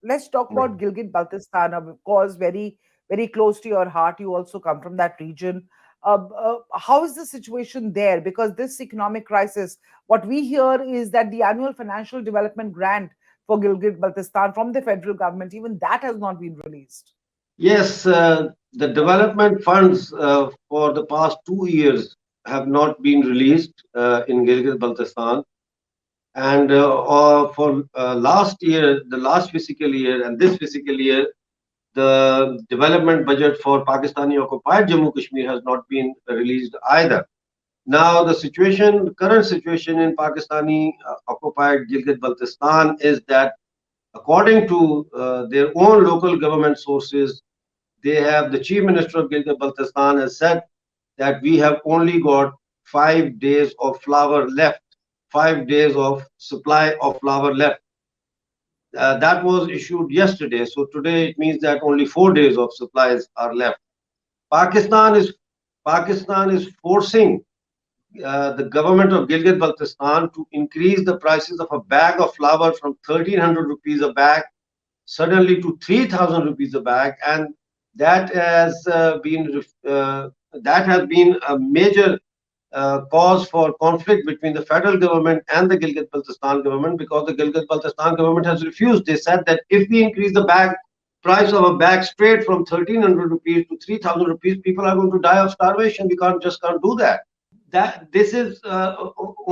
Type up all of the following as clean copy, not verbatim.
let's talk about Gilgit-Baltistan, of course, very, very close to your heart. You also come from that region. How is the situation there? Because this economic crisis, what we hear is that the annual financial development grant for Gilgit-Baltistan from the federal government, even that has not been released. Yes, the development funds for the past 2 years have not been released in Gilgit-Baltistan. And for last year, the last fiscal year and this fiscal year, the development budget for Pakistani occupied Jammu Kashmir has not been released either. Now, the current situation in Pakistani occupied Gilgit-Baltistan is that, according to their own local government sources, the Chief Minister of Gilgit-Baltistan has said that we have only got 5 days of flour left, 5 days of supply of flour left. That was issued yesterday. So today it means that only 4 days of supplies are left. Pakistan is Pakistan is forcing the government of Gilgit-Baltistan to increase the prices of a bag of flour from 1,300 rupees a bag suddenly to 3,000 rupees a bag, and that has been a major cause for conflict between the federal government and the Gilgit-Baltistan government, because the Gilgit-Baltistan government has refused. They said that if we increase the bag price of a bag straight from 1,300 rupees to 3,000 rupees, people are going to die of starvation. We can't do that. This is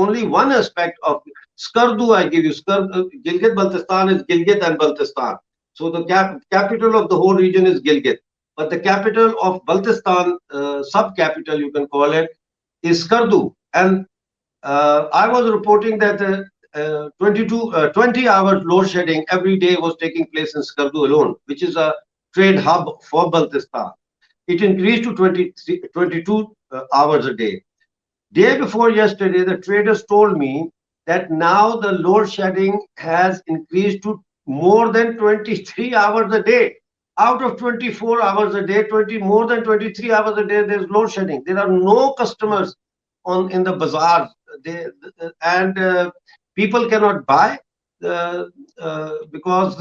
only one aspect of Skardu. I give you Gilgit-Baltistan is Gilgit and Baltistan. So the capital of the whole region is Gilgit, but the capital of Baltistan, sub-capital you can call it, is Skardu. And I was reporting that 20 hours load shedding every day was taking place in Skardu alone, which is a trade hub for Baltistan. It increased to 22 hours a day. Day before yesterday, the traders told me that now the load shedding has increased to more than 23 hours a day. Out of 24 hours a day, more than 23 hours a day, there's load shedding. There are no customers in the bazaar, and people cannot buy because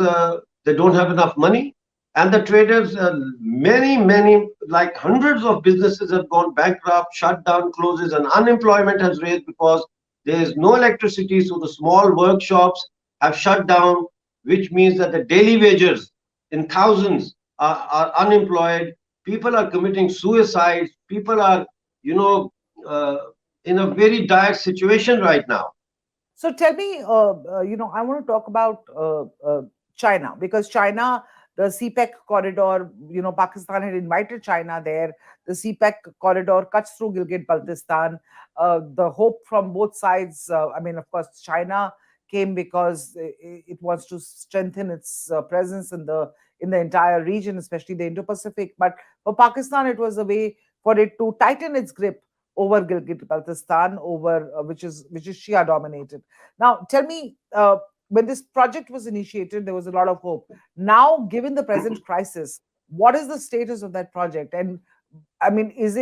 they don't have enough money. And the traders, many, like hundreds of businesses have gone bankrupt, shut down, closes, and unemployment has raised because there is no electricity. So the small workshops have shut down, which means that the daily wages in thousands are unemployed. People are committing suicides. People are, in a very dire situation right now. So tell me, I want to talk about China, because China, the CPEC corridor, Pakistan had invited China there. The CPEC corridor cuts through Gilgit-Baltistan. The hope from both sides, of course, China came because it wants to strengthen its presence in the entire region, especially the Indo-Pacific. But for Pakistan, it was a way for it to tighten its grip over Gilgit-Baltistan, which is Shia dominated. Now, tell me, when this project was initiated, there was a lot of hope. Now, given the present crisis, what is the status of that project? And is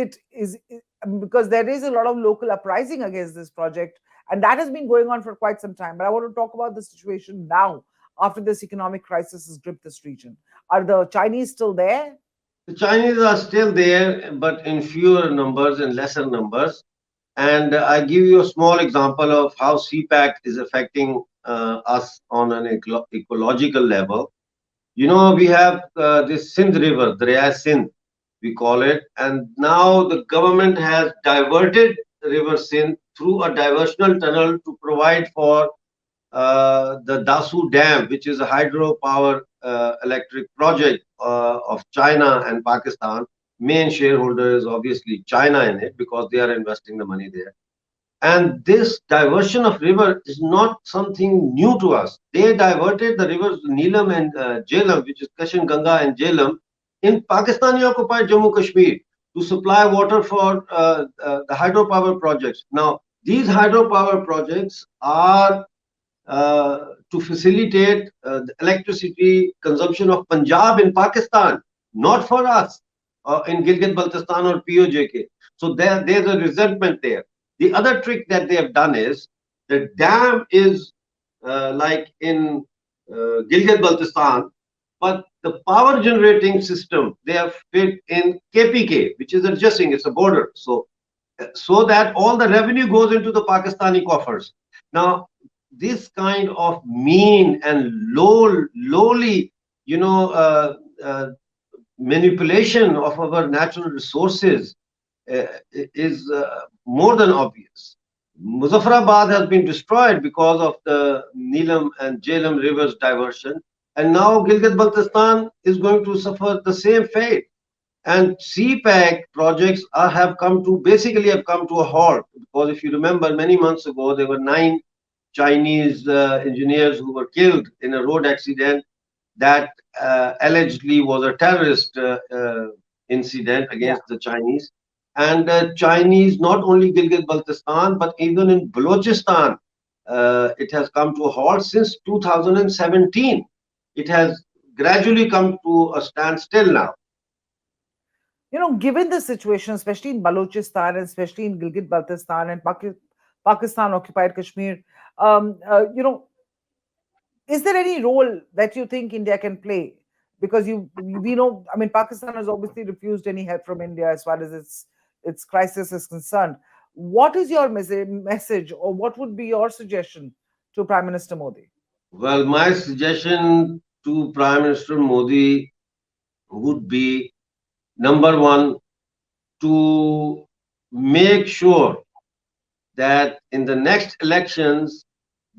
because there is a lot of local uprising against this project, and that has been going on for quite some time. But I want to talk about the situation now after this economic crisis has gripped this region. Are the Chinese still there? The Chinese are still there, but in fewer numbers and lesser numbers. And I give you a small example of how CPEC is affecting us on an ecological level. We have this Sindh River, Darya Sindh, we call it. And now the government has diverted the River Sindh through a diversional tunnel to provide for the Dasu Dam, which is a hydropower electric project of China and Pakistan. Main shareholder is obviously China in it because they are investing the money there. And this diversion of river is not something new to us. They diverted the rivers Neelam and Jhelum, which is Kashin Ganga and Jhelum, in Pakistani occupied Jammu Kashmir to supply water for the hydropower projects. Now, these hydropower projects are to facilitate the electricity consumption of Punjab in Pakistan, not for us in Gilgit-Baltistan or PoJK. So there's a resentment there. The other trick that they have done is the dam is like in Gilgit-Baltistan, but the power generating system they have fit in KPK, which is adjacent, it's a border. So that all the revenue goes into the Pakistani coffers. Now, this kind of mean and lowly, you know, manipulation of our natural resources is more than obvious. Muzaffarabad has been destroyed because of the Neelam and Jhelum rivers diversion, and now Gilgit-Baltistan is going to suffer the same fate. And CPEC projects have come to basically have come to a halt because if you remember, many months ago there were 9 Chinese engineers who were killed in a road accident that allegedly was a terrorist incident Yeah. against the Chinese. And Chinese, not only Gilgit-Baltistan, but even in Balochistan, it has come to a halt since 2017. It has gradually come to a standstill now. Given the situation, especially in Balochistan, and especially in Gilgit-Baltistan and Pakistan occupied Kashmir, you know, is there any role that you think India can play? Because we know, I mean, Pakistan has obviously refused any help from India as far as its crisis is concerned. What is your message, or what would be your suggestion to Prime Minister Modi? Well, my suggestion to Prime Minister Modi would be number one, to make sure that in the next elections,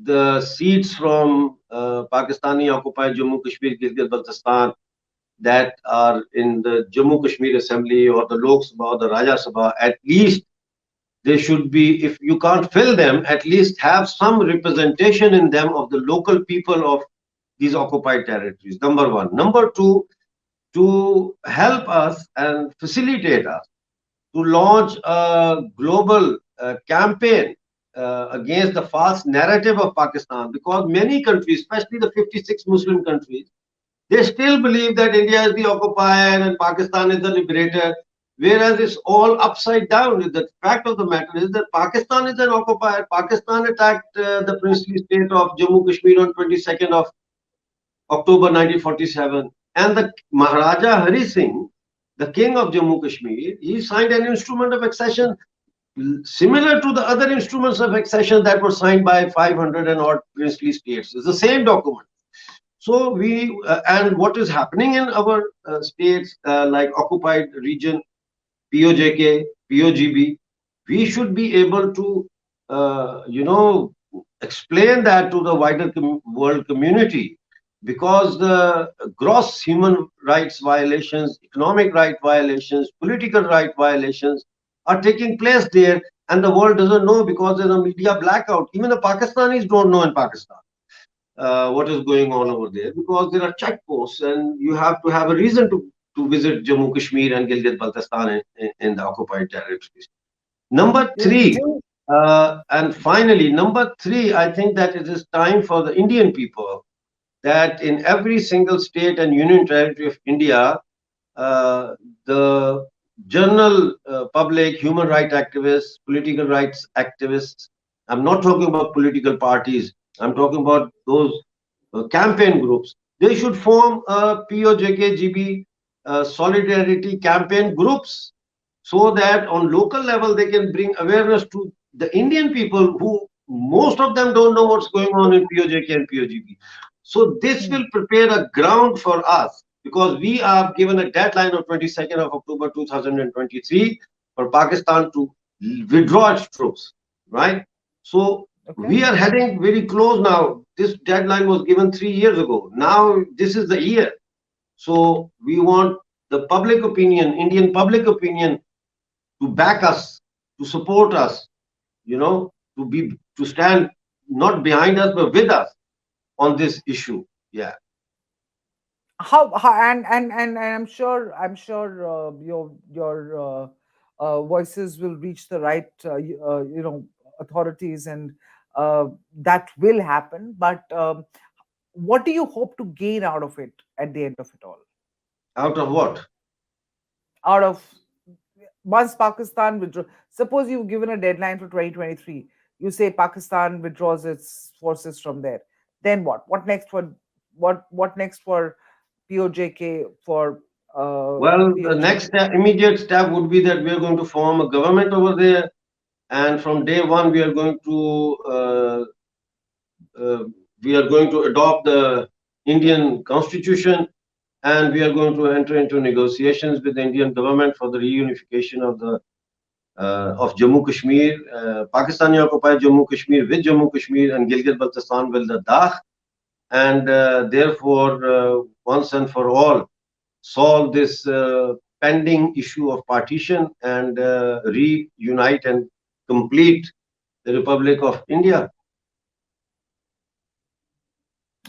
the seats from Pakistani occupied Jammu Kashmir, Gilgit Baltistan that are in the Jammu Kashmir Assembly or the Lok Sabha or the Rajya Sabha, at least they should be, if you can't fill them, at least have some representation in them of the local people of these occupied territories. Number one. Number two, to help us and facilitate us to launch a global campaign against the false narrative of Pakistan, because many countries, especially the 56 Muslim countries, they still believe that India is the occupier and Pakistan is the liberator, whereas it's all upside down. The fact of the matter is that Pakistan is an occupier. Pakistan attacked the princely state of Jammu Kashmir on 22nd of October 1947, and the Maharaja Hari Singh, the king of Jammu Kashmir, he signed an instrument of accession similar to the other instruments of accession that were signed by 500 and odd princely states. It's the same document. So and what is happening in our states like occupied region, PoJK, POGB, we should be able to, explain that to the wider world community, because the gross human rights violations, economic right violations, political right violations are taking place there, and the world doesn't know because there's a media blackout. Even the Pakistanis don't know in Pakistan what is going on over there, because there are checkposts and you have to have a reason to visit Jammu Kashmir and Gilgit Baltistan in the occupied territories. Number three, Do and finally, number three, I think that it is time for the Indian people that in every single state and union territory of India, uh, the general public, human rights activists, political rights activists, I'm not talking about political parties, I'm talking about those campaign groups. They should form a POJKGB solidarity campaign groups, so that on local level they can bring awareness to the Indian people who most of them don't know what's going on in POJK and POGB. So this will prepare a ground for us, because we are given a deadline of 22nd of October 2023 for Pakistan to withdraw its troops, right? So okay. we are heading very close now. This deadline was given 3 years ago. Now this is the year. So we want the public opinion, Indian public opinion, to back us, to support us, to stand not behind us but with us on this issue. Yeah. How and I'm sure your voices will reach the right authorities, and that will happen. But what do you hope to gain out of it at the end of it all? Out of what? Out of Once Pakistan withdraw, suppose you've given a deadline for 2023, you say Pakistan withdraws its forces from there, then what? What next for PoJK for Well, the next PoJK? step, immediate step would be that we are going to form a government over there, and from day one uh, we are going to adopt the Indian constitution, and we are going to enter into negotiations with the Indian government for the reunification of Jammu Kashmir, Pakistani occupied Jammu Kashmir with Jammu Kashmir and Gilgit-Baltistan with Ladakh, and therefore once and for all solve this pending issue of partition and reunite and complete the Republic of India.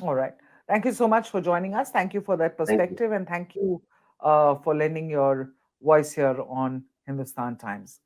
All right. Thank you so much for joining us. Thank you for that Thank you. perspective, and thank you for lending your voice here on Hindustan Times.